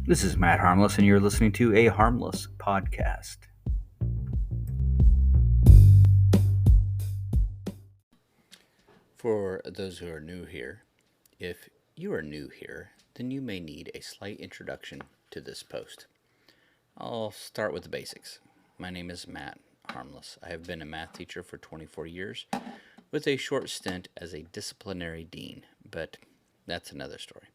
This is Matt Harmless, and you're listening to a Harmless podcast. For those who are new here, if you are new here, then you may need a slight introduction to this post. I'll start with the basics. My name is Matt Harmless. I have been a math teacher for 24 years with a short stint as a disciplinary dean, but that's another story.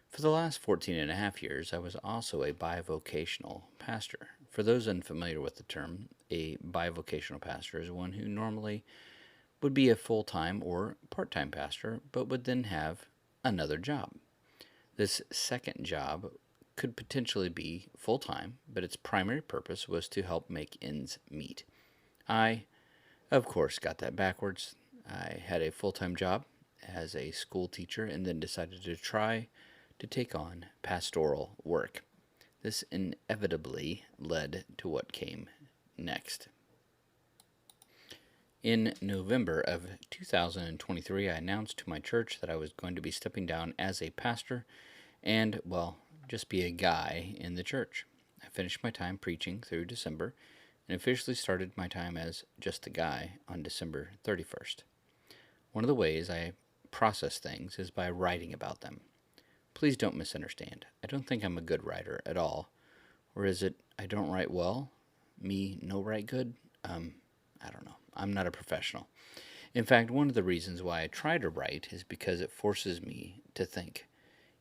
For the last 14 and a half years, I was also a bivocational pastor. For those unfamiliar with the term, a bivocational pastor is one who normally would be a full-time or part-time pastor, but would then have another job. This second job could potentially be full-time, but its primary purpose was to help make ends meet. I, of course, got that backwards. I had a full-time job as a school teacher and then decided to try to take on pastoral work. This inevitably led to what came next. In November of 2023, I announced to my church that I was going to be stepping down as a pastor and, well, just be a guy in the church. I finished my time preaching through December and officially started my time as just a guy on December 31st. One of the ways I process things is by writing about them. Please don't misunderstand. I don't think I'm a good writer at all. Or is it I don't write well? Me no write good? I don't know. I'm not a professional. In fact, one of the reasons why I try to write is because it forces me to think.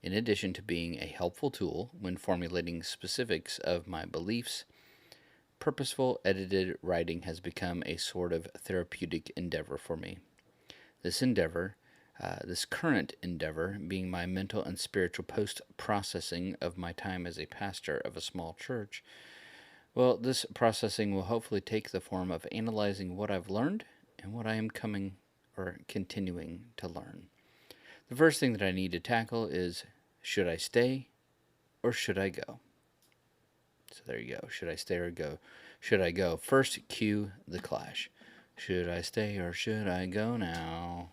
In addition to being a helpful tool when formulating specifics of my beliefs, purposeful edited writing has become a sort of therapeutic endeavor for me. This current endeavor being my mental and spiritual post-processing of my time as a pastor of a small church. Well, this processing will hopefully take the form of analyzing what I've learned and what I am continuing to learn. The first thing that I need to tackle is, should I stay or should I go? So there you go. Should I stay or go? Should I go? First, cue the clash. Should I stay or should I go now?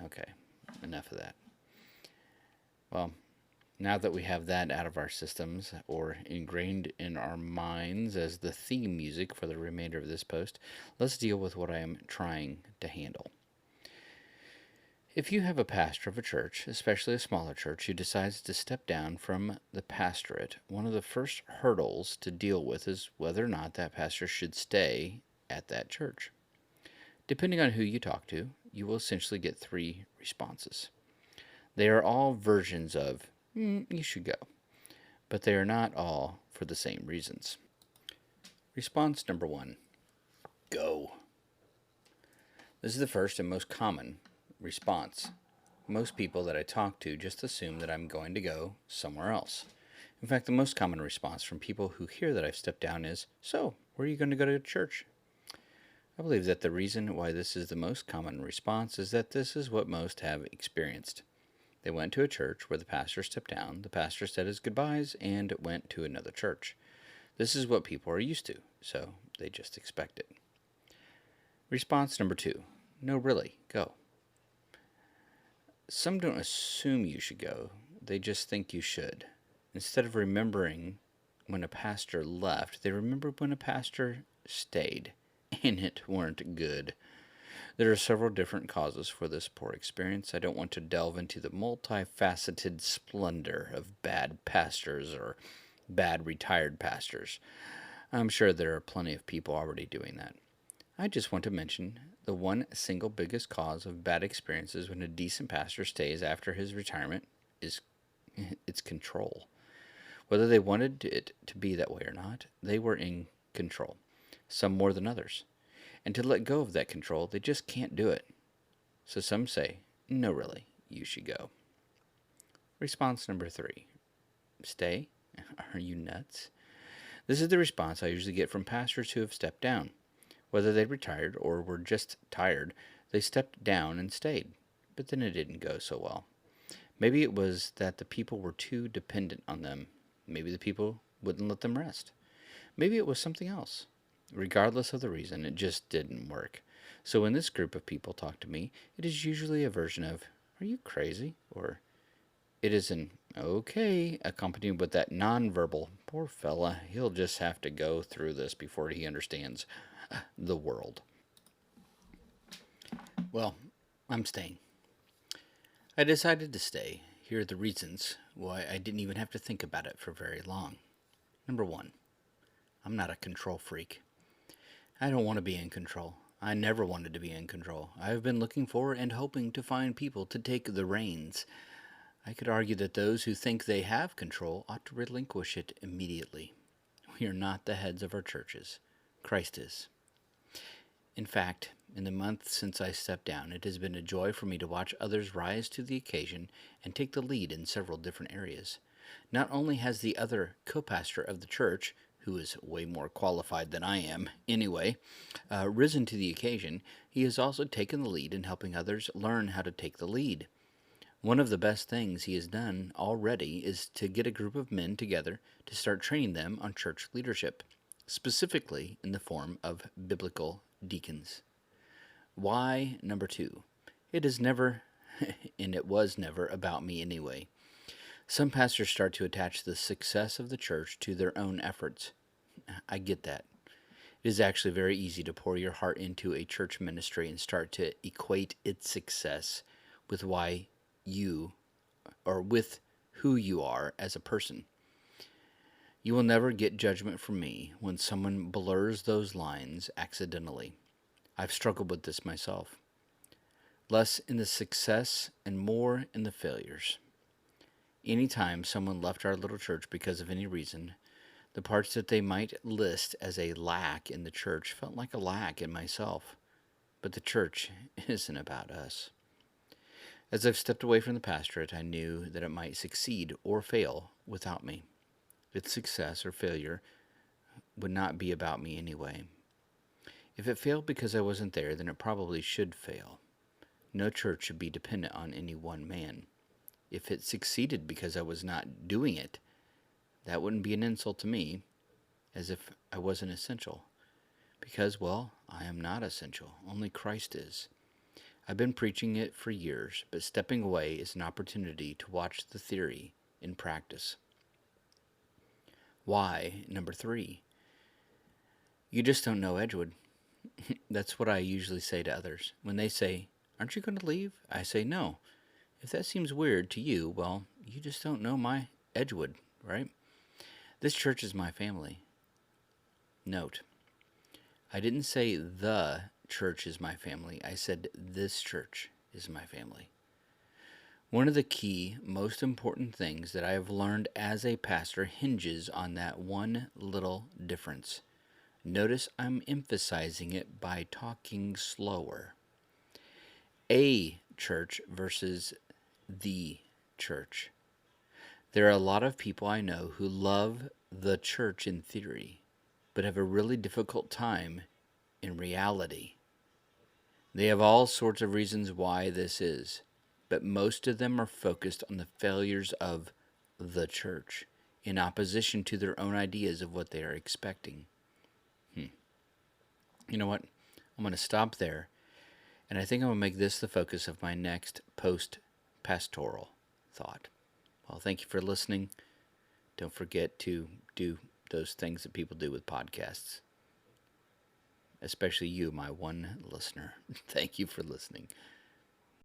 Okay, enough of that. Well, now that we have that out of our systems, or ingrained in our minds as the theme music for the remainder of this post, let's deal with what I am trying to handle. If you have a pastor of a church, especially a smaller church, who decides to step down from the pastorate, one of the first hurdles to deal with is whether or not that pastor should stay at that church. Depending on who you talk to, you will essentially get three responses. They are all versions of, you should go, but they are not all for the same reasons. Response number one, go. This is the first and most common response. Most people that I talk to just assume that I'm going to go somewhere else. In fact, the most common response from people who hear that I've stepped down is, so, where are you going to go to church? I believe that the reason why this is the most common response is that this is what most have experienced. They went to a church where the pastor stepped down, the pastor said his goodbyes, and went to another church. This is what people are used to, so they just expect it. Response number two, no, really, go. Some don't assume you should go, they just think you should. Instead of remembering when a pastor left, they remember when a pastor stayed. And it weren't good. There are several different causes for this poor experience. I don't want to delve into the multifaceted splendor of bad pastors or bad retired pastors. I'm sure there are plenty of people already doing that. I just want to mention the one single biggest cause of bad experiences when a decent pastor stays after his retirement is its control. Whether they wanted it to be that way or not, they were in control. Some more than others. And to let go of that control, they just can't do it. So some say, no, really, you should go. Response number three, stay? Are you nuts? This is the response I usually get from pastors who have stepped down. Whether they retired or were just tired, they stepped down and stayed. But then it didn't go so well. Maybe it was that the people were too dependent on them. Maybe the people wouldn't let them rest. Maybe it was something else. Regardless of the reason, it just didn't work. So when this group of people talk to me, it is usually a version of, are you crazy? Or it is an Okay, accompanied with that nonverbal. Poor fella, he'll just have to go through this before he understands the world. Well, I'm staying. I decided to stay. Here are the reasons why I didn't even have to think about it for very long. Number one, I'm not a control freak. I don't want to be in control. I never wanted to be in control. I have been looking for and hoping to find people to take the reins. I could argue that those who think they have control ought to relinquish it immediately. We are not the heads of our churches. Christ is. In fact, in the month since I stepped down, it has been a joy for me to watch others rise to the occasion and take the lead in several different areas. Not only has the other co-pastor of the church, who is way more qualified than I am anyway, risen to the occasion, he has also taken the lead in helping others learn how to take the lead. One of the best things he has done already is to get a group of men together to start training them on church leadership, specifically in the form of biblical deacons. Why, number two, it is never, and it was never, about me anyway. Some pastors start to attach the success of the church to their own efforts. I get that. It is actually very easy to pour your heart into a church ministry and start to equate its success with why you, or with who you are as a person. You will never get judgment from me when someone blurs those lines accidentally. I've struggled with this myself. Less in the success and more in the failures. Anytime someone left our little church because of any reason, the parts that they might list as a lack in the church felt like a lack in myself. But the church isn't about us. As I've stepped away from the pastorate, I knew that it might succeed or fail without me. Its success or failure would not be about me anyway. If it failed because I wasn't there, then it probably should fail. No church should be dependent on any one man. If it succeeded because I was not doing it, that wouldn't be an insult to me, as if I wasn't essential. Because, well, I am not essential. Only Christ is. I've been preaching it for years, but stepping away is an opportunity to watch the theory in practice. Why, number three, you just don't know Edgewood. That's what I usually say to others. When they say, "Aren't you going to leave?" I say, "No. If that seems weird to you, well, you just don't know my Edgewood, right? This church is my family." Note, I didn't say the church is my family. I said this church is my family. One of the key, most important things that I have learned as a pastor hinges on that one little difference. Notice I'm emphasizing it by talking slower. A church versus the church. There are a lot of people I know who love the church in theory, but have a really difficult time in reality. They have all sorts of reasons why this is, but most of them are focused on the failures of the church in opposition to their own ideas of what they are expecting. You know what? I'm going to stop there, and I think I'm going to make this the focus of my next post-pastoral thought. Well, thank you for listening. Don't forget to do those things that people do with podcasts, especially you, my one listener. Thank you for listening.